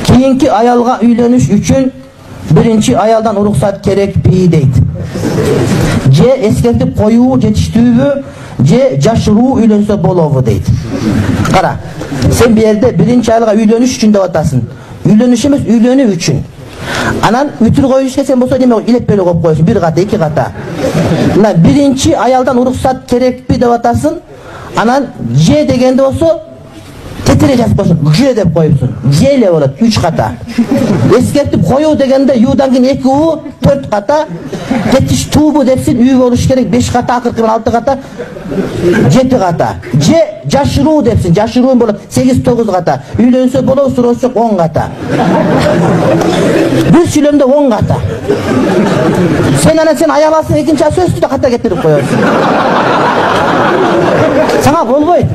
Keyinki ayalga üyleniş üçün birinci ayaldan urukсат керекпи дейт. Же эскертип коюу жетиштүүбү, же жашыруу үйлөнсө болобу дейт. Кара, сен бу жерде биринчи айылга үйлөнүш үчүн деп атасың. Үйлөнүш эмес, үйлөнүү үчүн. Анан үтүр коюшка сен болсо неме илеп беле коюп коесуң, бир ката, эки ката. Мына биринчи аялдан уруксат керекпи деп атасың. Анан же дегенде болсо тетире жазып коесуң, же деп коюпсуң. Же эле болот, 3 ката. Эскертип коюу дегенде юдан кийин 2 у, 4 ката. Жетиштүүбү депсин, үй болуш керек 5 ката, акыркы 6 ката, 7 ката. Же жашыруу депсин, жашыруу болот 8-9 ката. Үйлөнсө болобу, сурашсак 10 ката. Бир сүйлөмдө 10 ката. Сен аял алсаң экинчи сөздү да ката кетирип коесуң. Сага болбойт.